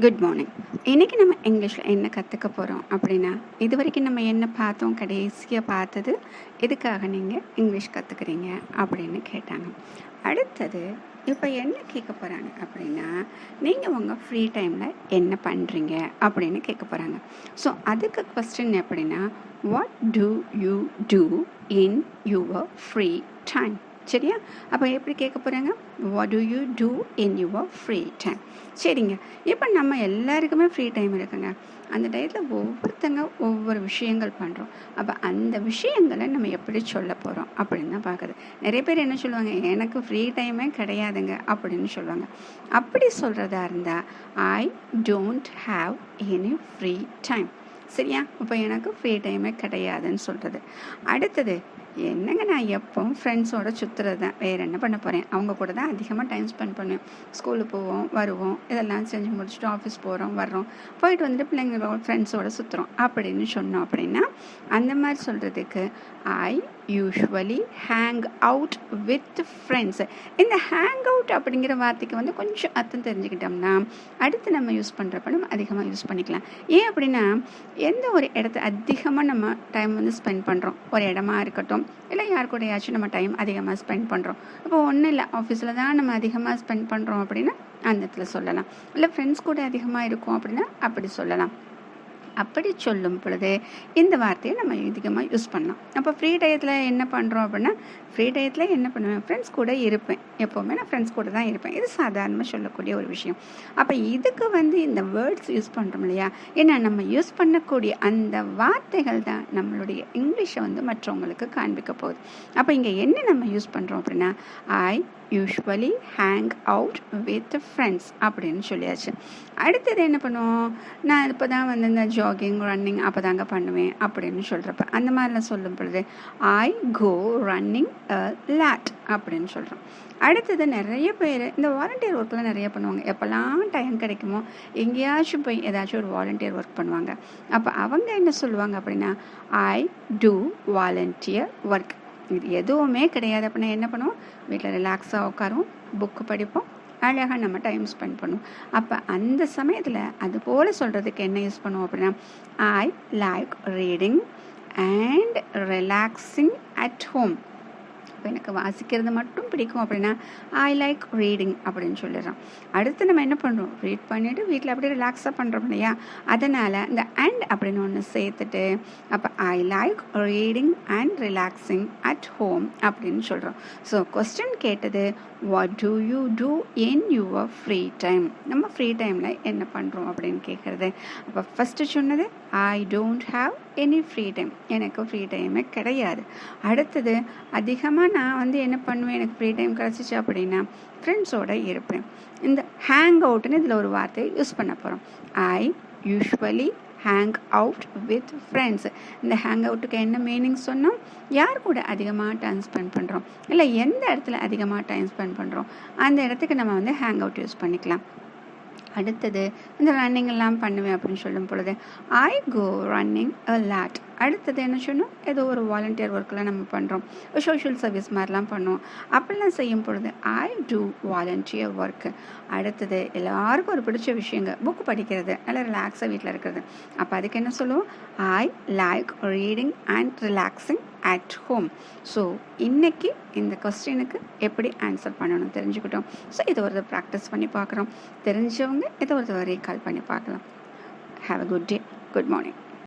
Good morning. இன்றைக்கி நம்ம இங்கிலீஷில் என்ன கற்றுக்க போகிறோம் அப்படின்னா, இது வரைக்கும் நம்ம என்ன பார்த்தோம், கடைசியாக பார்த்தது எதுக்காக நீங்கள் இங்கிலீஷ் கற்றுக்குறீங்க அப்படின்னு கேட்டாங்க. அடுத்தது இப்போ என்ன கேட்க போகிறாங்க அப்படின்னா, நீங்கள் உங்கள் ஃப்ரீ டைமில் என்ன பண்ணுறீங்க அப்படின்னு கேட்க போகிறாங்க. ஸோ அதுக்கு கொஸ்டின் எப்படின்னா, what do you do in your free time? சரியா? அப்போ எப்படி கேட்க போகிறாங்க, what do you do in your free time? சரிங்க, இப்போ நம்ம எல்லாருக்குமே ஃப்ரீ டைம் இருக்குங்க. அந்த டயத்தில் ஒவ்வொருத்தங்க ஒவ்வொரு விஷயங்கள் பண்ணுறோம். அப்போ அந்த விஷயங்களை நம்ம எப்படி சொல்ல போகிறோம் அப்படின்னு தான் பார்க்குறது. நிறைய பேர் என்ன சொல்லுவாங்க, எனக்கு ஃப்ரீ டைமே கிடையாதுங்க அப்படின்னு சொல்லுவாங்க. அப்படி சொல்கிறதா இருந்தால், ஐ don't have any free time. சரியா? இப்போ எனக்கு ஃப்ரீ டைமே கிடையாதுன்னு சொல்கிறது. அடுத்தது, என்னங்க நான் எப்போவும் ஃப்ரெண்ட்ஸோடு சுற்றுறது தான், வேறு என்ன பண்ண போகிறேன், அவங்க கூட தான் அதிகமாக டைம் ஸ்பெண்ட் பண்ணுவேன். ஸ்கூலுக்கு போவோம், வருவோம், இதெல்லாம் செஞ்சு முடிச்சுட்டு ஆஃபீஸ் போகிறோம், வர்றோம், போயிட்டு வந்துட்டு பிள்ளைங்களோட ஃப்ரெண்ட்ஸோடு சுற்றுறோம் அப்படின்னு சொன்னோம். அப்படின்னா அந்த மாதிரி சொல்கிறதுக்கு ஐ usually hang out with friends. இந்த ஹேங் அவுட் அப்படிங்கிற வார்த்தைக்கு வந்து கொஞ்சம் அர்த்தம் தெரிஞ்சுக்கிட்டோம்னா அடுத்து நம்ம யூஸ் பண்ணுறப்ப நம்ம அதிகமாக யூஸ் பண்ணிக்கலாம். ஏன் அப்படின்னா, எந்த ஒரு இடத்த அதிகமாக நம்ம டைம் வந்து ஸ்பெண்ட் பண்ணுறோம், ஒரு இடமா இருக்கட்டும், இல்லை யார் கூடயாச்சும் நம்ம டைம் அதிகமாக ஸ்பெண்ட் பண்ணுறோம். இப்போ ஒன்றும் இல்லை, ஆஃபீஸில் தான் நம்ம அதிகமாக ஸ்பெண்ட் பண்ணுறோம் அப்படின்னா அந்த இடத்துல சொல்லலாம். இல்லை ஃப்ரெண்ட்ஸ் கூட அதிகமாக இருக்கும் அப்படின்னா அப்படி சொல்லலாம். அப்படி சொல்லும் பொழுது இந்த வார்த்தையை நம்ம அதிகமாக யூஸ் பண்ணலாம். அப்போ ஃப்ரீ டயத்தில் என்ன பண்ணுறோம் அப்படின்னா, ஃப்ரீ டயத்தில் என்ன பண்ணுவேன், ஃப்ரெண்ட்ஸ் கூட இருப்பேன். எப்போவுமே நான் ஃப்ரெண்ட்ஸ் கூட தான் இருப்பேன். இது சாதாரணமாக சொல்லக்கூடிய ஒரு விஷயம். அப்போ இதுக்கு வந்து இந்த வேர்ட்ஸ் யூஸ் பண்ணுறோம் இல்லையா, ஏன்னா நம்ம யூஸ் பண்ணக்கூடிய அந்த வார்த்தைகள் தான் நம்மளுடைய இங்கிலீஷை வந்து மற்றவங்களுக்கு காண்பிக்க போகுது. அப்போ இங்கே என்ன நம்ம யூஸ் பண்ணுறோம் அப்படின்னா, ஐ usually hang out with friends அப்படின்னு சொல்லியாச்சு. அடுத்தது என்ன பண்ணுவோம், நான் இப்போ தான் வந்து இந்த ஜாகிங், ரன்னிங் அப்போ தாங்க பண்ணுவேன் அப்படின்னு சொல்கிறப்ப அந்த மாதிரிலாம் சொல்லும் பொழுது ஐ கோ ரன்னிங் அ லாட் அப்படின்னு சொல்கிறோம். அடுத்தது நிறைய பேர் இந்த வாலண்டியர் ஒர்க்கெலாம் நிறைய பண்ணுவாங்க. எப்போல்லாம் டைம் கிடைக்குமோ எங்கேயாச்சும் போய் ஏதாச்சும் ஒரு வாலண்டியர் ஒர்க் பண்ணுவாங்க. அப்போ அவங்க என்ன சொல்லுவாங்க அப்படின்னா, ஐ டூ வாலண்டியர் ஒர்க். இது எதுவுமே கிடையாது அப்படின்னா என்ன பண்ணுவோம், வீட்டில் ரிலாக்ஸாக உட்காருவோம், புக்கு படிப்போம், அழகாக நம்ம டைம் ஸ்பெண்ட் பண்ணுவோம். அப்போ அந்த சமயத்தில் அது போல் சொல்கிறதுக்கு என்ன யூஸ் பண்ணுவோம் அப்படின்னா, ஐ like reading and relaxing at home. இப்போ எனக்கு வாசிக்கிறது மட்டும் பிடிக்கும் அப்படின்னா ஐ லைக் ரீடிங் அப்படின்னு சொல்லிடுறோம். அடுத்து நம்ம என்ன பண்ணுறோம், ரீட் பண்ணிவிட்டு வீட்டில் அப்படியே ரிலாக்ஸாக பண்ணுறோம் இல்லையா, அதனால் இந்த அண்ட் அப்படின்னு ஒன்று சேர்த்துட்டு அப்போ I like reading and relaxing at home அப்படின்னு சொல்கிறோம். ஸோ கொஸ்டின் கேட்டது, what do you do in your free time? நம்ம ஃப்ரீ டைமில் என்ன பண்ணுறோம் அப்படின்னு கேட்குறது. அப்போ ஃபஸ்ட்டு சொன்னது I don't have any free time, எனக்கு ஃப்ரீ டைமே கிடையாது. அடுத்தது, அதிகமாக நான் வந்து என்ன பண்ணுவேன், எனக்கு ஃப்ரீ டைம் கிடச்சிச்சு அப்படின்னா ஃப்ரெண்ட்ஸோடு இருப்பேன். இந்த ஹேங் அவுட்னு இதில் ஒரு வார்த்தையை யூஸ் பண்ண போகிறோம். ஐ usually hang out with friends. இந்த ஹேங் அவுட்டுக்கு என்ன மீனிங் சொன்னோம், யார் கூட அதிகமாக டைம் ஸ்பெண்ட் பண்ணுறோம், இல்லை எந்த இடத்துல அதிகமாக டைம் ஸ்பெண்ட் பண்ணுறோம் அந்த இடத்துக்கு நம்ம வந்து ஹேங் அவுட் யூஸ் பண்ணிக்கலாம். அடுத்தது, இந்த ரன்னிங் எல்லாம் பண்ணுவேன் அப்படின்னு சொல்லும் பொழுது ஐ கோ ரன்னிங் அ லாட். அடுத்தது என்ன சொன்னோம், ஏதோ ஒரு வாலண்டியர் ஒர்க்கெலாம் நம்ம பண்ணுறோம், சோஷியல் சர்வீஸ் மாதிரிலாம் பண்ணுவோம். அப்படிலாம் செய்யும் பொழுது ஐ டூ வாலண்டியர் ஒர்க்கு. அடுத்தது, எல்லாருக்கும் ஒரு பிடிச்ச விஷயங்க புக்கு படிக்கிறது, நல்லா ரிலாக்ஸாக வீட்டில் இருக்கிறது. அப்போ அதுக்கு என்ன சொல்லுவோம், ஐ like reading and relaxing at home. So இன்றைக்கி இந்த கொஸ்டினுக்கு எப்படி ஆன்சர் பண்ணணும் தெரிஞ்சுக்கிட்டோம். ஸோ இதை ஒரு ப்ராக்டிஸ் பண்ணி பார்க்குறோம். தெரிஞ்சவங்க இதை ஒரு ரீகால் பண்ணி பார்க்கலாம். Have a good day, good morning.